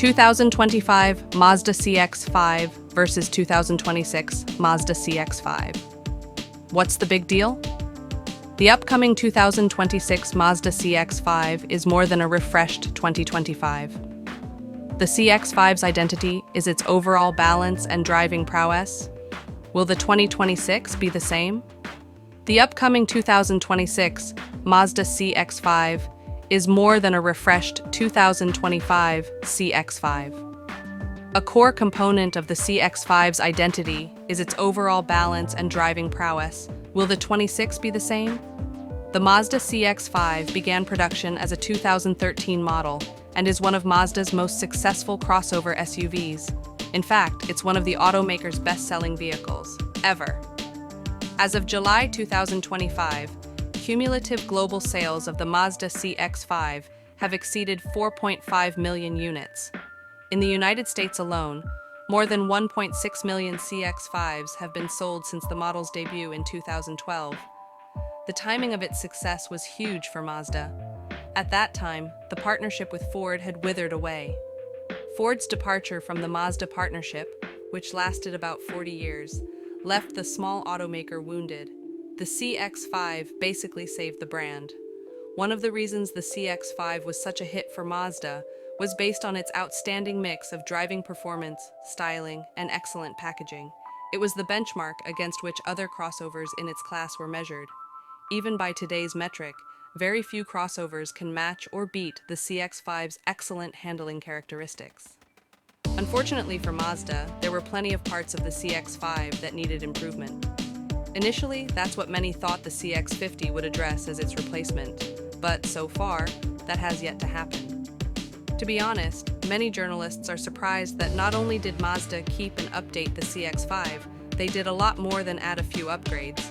2025 Mazda CX-5 versus 2026 Mazda CX-5. What's the big deal? The upcoming 2026 Mazda CX-5 is more than a refreshed 2025. The CX-5's identity is its overall balance and driving prowess. Will the 2026 be the same? The upcoming 2026 Mazda CX-5 is more than a refreshed 2025 CX-5. A core component of the CX-5's identity is its overall balance and driving prowess. Will the 26 be the same? The Mazda CX-5 began production as a 2013 model and is one of Mazda's most successful crossover SUVs. In fact, it's one of the automaker's best-selling vehicles ever. As of July 2025, cumulative global sales of the Mazda CX-5 have exceeded 4.5 million units. In the United States alone, more than 1.6 million CX-5s have been sold since the model's debut in 2012. The timing of its success was huge for Mazda. At that time, the partnership with Ford had withered away. Ford's departure from the Mazda partnership, which lasted about 40 years, left the small automaker wounded. The CX-5 basically saved the brand. One of the reasons the CX-5 was such a hit for Mazda was based on its outstanding mix of driving performance, styling, and excellent packaging. It was the benchmark against which other crossovers in its class were measured. Even by today's metric, very few crossovers can match or beat the CX-5's excellent handling characteristics. Unfortunately for Mazda, there were plenty of parts of the CX-5 that needed improvement. Initially, that's what many thought the CX-50 would address as its replacement, but so far, that has yet to happen. To be honest, many journalists are surprised that not only did Mazda keep and update the CX-5, they did a lot more than add a few upgrades.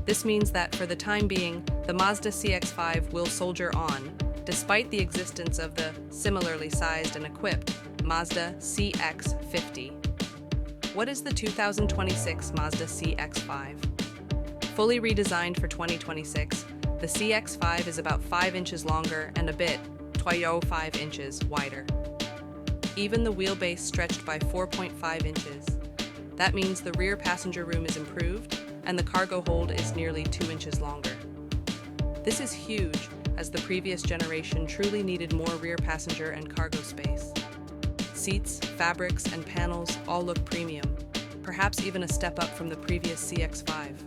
This means that for the time being, the Mazda CX-5 will soldier on, despite the existence of the similarly sized and equipped Mazda CX-50. What is the 2026 Mazda CX-5? Fully redesigned for 2026, the CX-5 is about 5 inches longer and a bit, 5 inches wider. Even the wheelbase stretched by 4.5 inches. That means the rear passenger room is improved, and the cargo hold is nearly 2 inches longer. This is huge, as the previous generation truly needed more rear passenger and cargo space. Seats, fabrics, and panels all look premium, perhaps even a step up from the previous CX-5.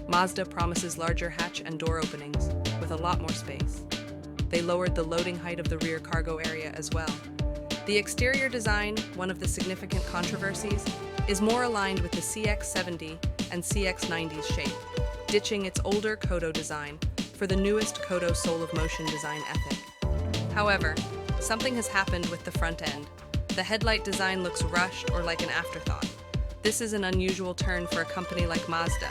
Mazda promises larger hatch and door openings, with a lot more space. They lowered the loading height of the rear cargo area as well. The exterior design, one of the significant controversies, is more aligned with the CX-70 and CX-90's shape, ditching its older Kodo design for the newest Kodo Soul of Motion design ethic. However, something has happened with the front end. The headlight design looks rushed or like an afterthought. This is an unusual turn for a company like Mazda.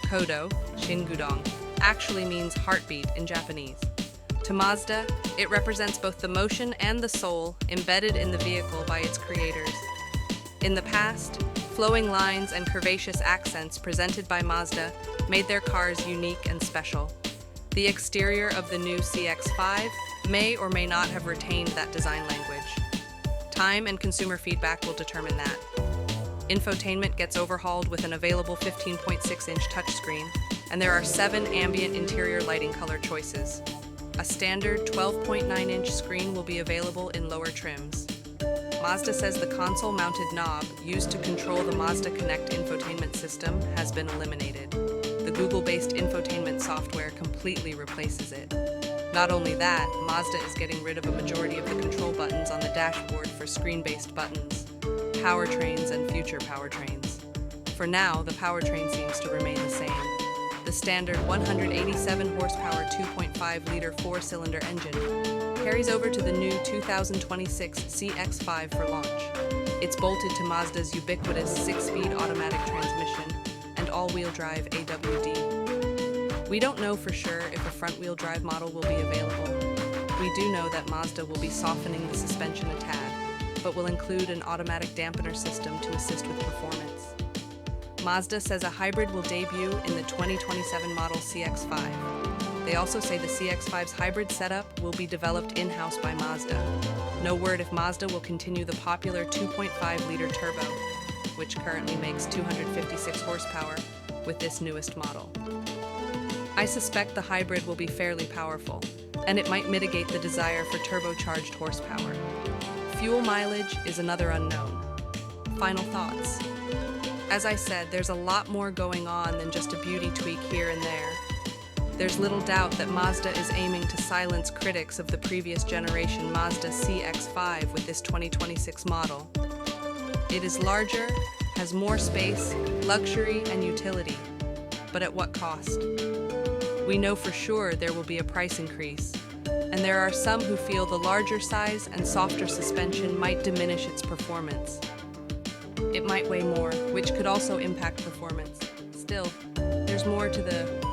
Kodo, Shingudong, actually means heartbeat in Japanese. To Mazda, it represents both the motion and the soul embedded in the vehicle by its creators. In the past, flowing lines and curvaceous accents presented by Mazda made their cars unique and special. The exterior of the new CX-5 may or may not have retained that design language. Time and consumer feedback will determine that. Infotainment gets overhauled with an available 15.6-inch touchscreen, and there are 7 ambient interior lighting color choices. A standard 12.9-inch screen will be available in lower trims. Mazda says the console-mounted knob used to control the Mazda Connect infotainment system has been eliminated. The Google-based infotainment software completely replaces it. Not only that, Mazda is getting rid of a majority of the control buttons on the dashboard for screen-based buttons, powertrains, and future powertrains. For now, the powertrain seems to remain the same. The standard 187 horsepower 2.5-liter 4-cylinder engine carries over to the new 2026 CX-5 for launch. It's bolted to Mazda's ubiquitous 6-speed automatic transmission and all-wheel drive AWD. We don't know for sure if a front-wheel drive model will be available. We do know that Mazda will be softening the suspension a tad, but will include an automatic dampener system to assist with performance. Mazda says a hybrid will debut in the 2027 model CX-5. They also say the CX-5's hybrid setup will be developed in-house by Mazda. No word if Mazda will continue the popular 2.5-liter turbo, which currently makes 256 horsepower, with this newest model. I suspect the hybrid will be fairly powerful, and it might mitigate the desire for turbocharged horsepower. Fuel mileage is another unknown. Final thoughts. As I said, there's a lot more going on than just a beauty tweak here and there. There's little doubt that Mazda is aiming to silence critics of the previous generation Mazda CX-5 with this 2026 model. It is larger, has more space, luxury, and utility. But at what cost? We know for sure there will be a price increase, and there are some who feel the larger size and softer suspension might diminish its performance. It might weigh more, which could also impact performance. Still, there's more to the